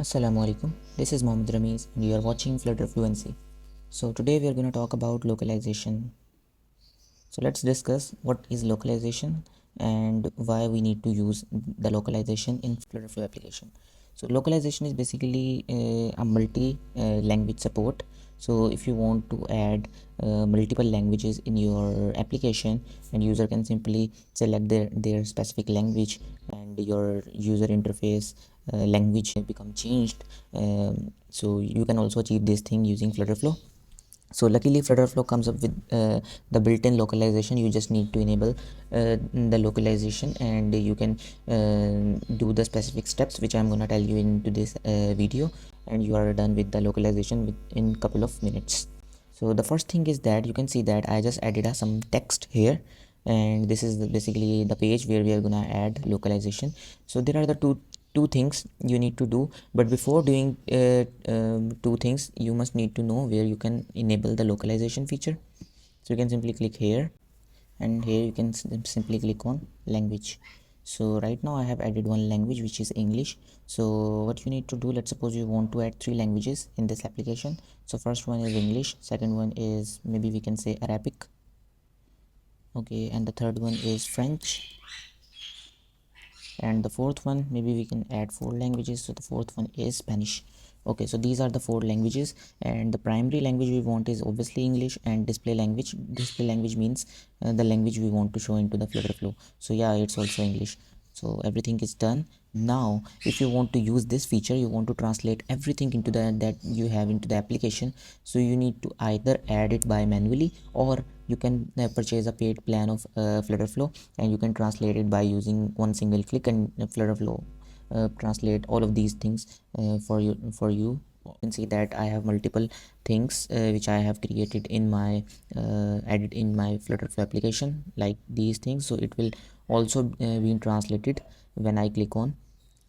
Assalamu alaikum. This is Mohammed Rameez and you are watching Flutter Fluency. So today we are going to talk about localization. So let's discuss what is localization and why we need to use the localization in Flutterflow application. So localization is basically a multi language support. So if you want to add multiple languages in your application, and user can simply select their specific language, and your user interface language become changed. So you can also achieve this thing using Flutterflow. So luckily Flutterflow comes up with the built-in localization. You just need to enable the localization, and you can do the specific steps which I'm gonna tell you into this video, and you are done with the localization within couple of minutes. So the first thing is that you can see that I just added some text here, and this is basically the page where we are gonna add localization. So there are the two things you need to do, but before doing two things, you must need to know where you can enable the localization feature. So you can simply click here, and here you can simply click on language. So right now I have added one language, which is English. So what you need to do, let's suppose you want to add three languages in this application. So first one is English, second one is maybe we can say Arabic, okay, and the third one is French, and the fourth one maybe we can add four languages. So the fourth one is Spanish. Okay, so these are the four languages, and the primary language we want is obviously English, and display language means the language we want to show into the Flutter flow. So yeah, it's also English. So everything is done. Now if you want to use this feature, you want to translate everything into that you have into the application. So you need to either add it by manually, or you can purchase a paid plan of Flutterflow, and you can translate it by using one single click, and Flutterflow translate all of these things for you. You can see that I have multiple things which I have created in my added in my Flutterflow application, like these things. So it will also be translated when I click on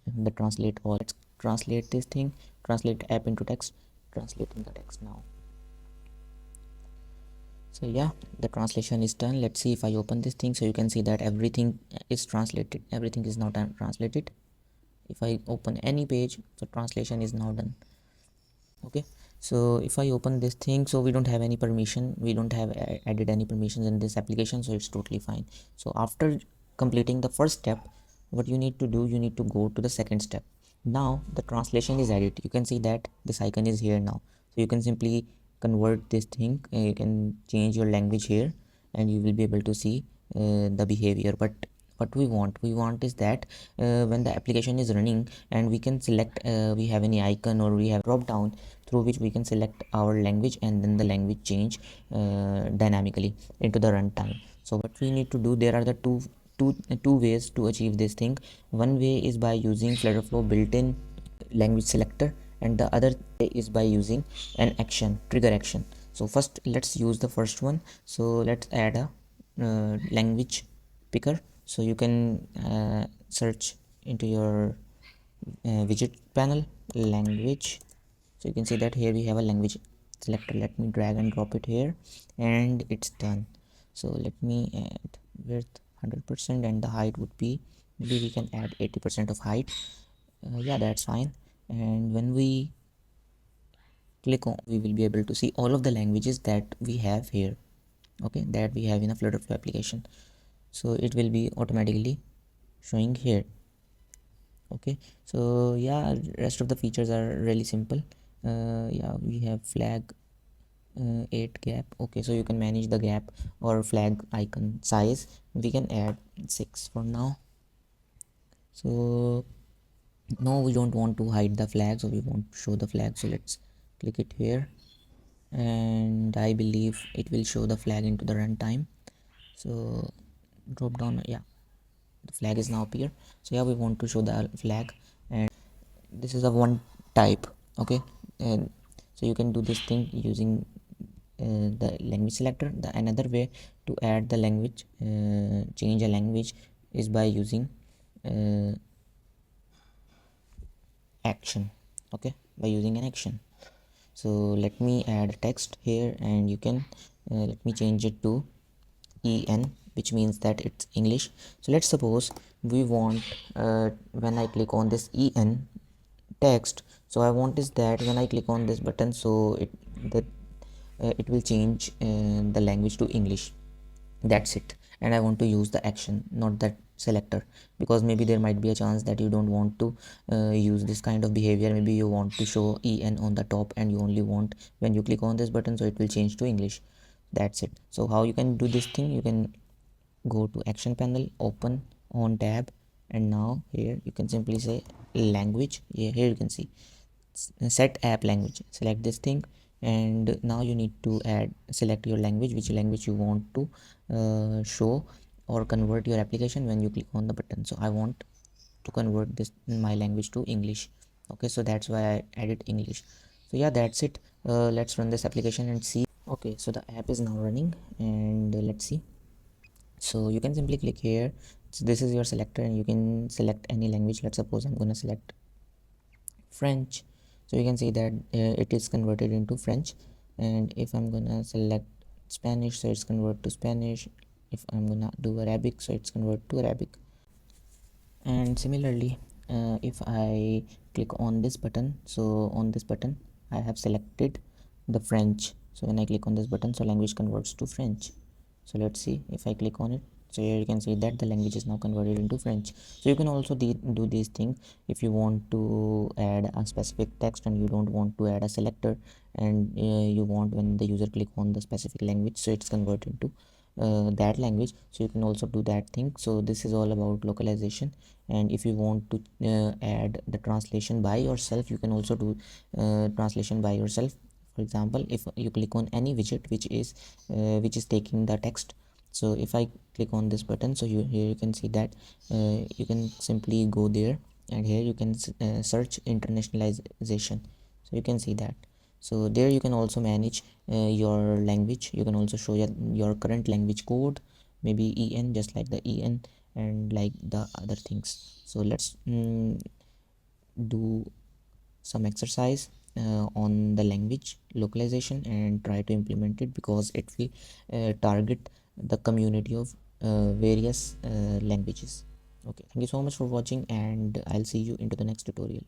the translate all. Let's translate this thing, translate app into text, translating the text now. So yeah, the translation is done. Let's see if I open this thing. So you can see that everything is translated, everything is now translated. If I open any page, so translation is now done. Okay, so if I open this thing, so we don't have any permission, we don't have added any permissions in this application, so it's totally fine. So after completing the first step, what you need to do, you need to go to the second step. Now the translation is added. You can see that this icon is here now, so you can simply convert this thing. You can change your language here, and you will be able to see the behavior. But what we want is that when the application is running, and we can select we have any icon, or we have drop down through which we can select our language, and then the language change dynamically into the runtime. So what we need to do, there are the two ways to achieve this thing. One way is by using Flutterflow built-in language selector, and the other way is by using an action, trigger action. So first let's use the first one. So let's add a language picker. So you can search into your widget panel, language. So you can see that here we have a language selector. Let me drag and drop it here, and it's done. So let me add width 100%, and the height would be, maybe we can add 80% of height. Yeah, that's fine. And when we click on, we will be able to see all of the languages that we have here, okay, that we have in a Flutterflow application. So it will be automatically showing here. Okay, so yeah, rest of the features are really simple. Yeah, we have flag 8 gap. Okay, so you can manage the gap or flag icon size. We can add 6 for now. So no, we don't want to hide the flag, so we want to show the flag. So let's click it here, and I believe it will show the flag into the runtime. So drop down, yeah, the flag is now appear. So yeah, we want to show the flag, and this is a one type. Okay, and so you can do this thing using the language selector. The another way to add the language, change a language, is by using uh, action. Okay, by using an action. So let me add text here, and you can let me change it to en, which means that it's English. So let's suppose we want when I click on this en text. So I want is that when I click on this button, so it will change the language to English. That's it. And I want to use the action, not that selector, because maybe there might be a chance that you don't want to use this kind of behavior. Maybe you want to show en on the top, and you only want when you click on this button, so it will change to English. That's it. So how you can do this thing? You can go to action panel, open on tab, and now here you can simply say language. Here you can see set app language. Select this thing, and now you need to add select your language, which language you want to show or convert your application when you click on the button. So I want to convert this my language to English. Okay, so that's why I added English. So yeah, that's it. Let's run this application and see. Okay, so the app is now running, and let's see. So you can simply click here. So this is your selector, and you can select any language. Let's suppose I'm gonna select French. So you can see that it is converted into French. And if I'm gonna select Spanish, so it's converted to Spanish. If I'm gonna do Arabic, so it's converted to Arabic. And similarly, if I click on this button, so on this button I have selected the French. So when I click on this button, so language converts to French. So let's see if I click on it. So here you can see that the language is now converted into French. So you can also do these things if you want to add a specific text and you don't want to add a selector, and you want when the user click on the specific language, so it's converted into that language. So you can also do that thing. So this is all about localization. And if you want to add the translation by yourself, you can also do translation by yourself. For example, if you click on any widget which is taking the text, so if I click on this button, so here you can see that you can simply go there, and here you can search internationalization. So you can see that. So there you can also manage your language. You can also show your current language code, maybe en, just like the en, and like the other things. So let's do some exercise on the language localization and try to implement it, because it will target the community of various languages. Okay, thank you so much for watching, and I'll see you into the next tutorial.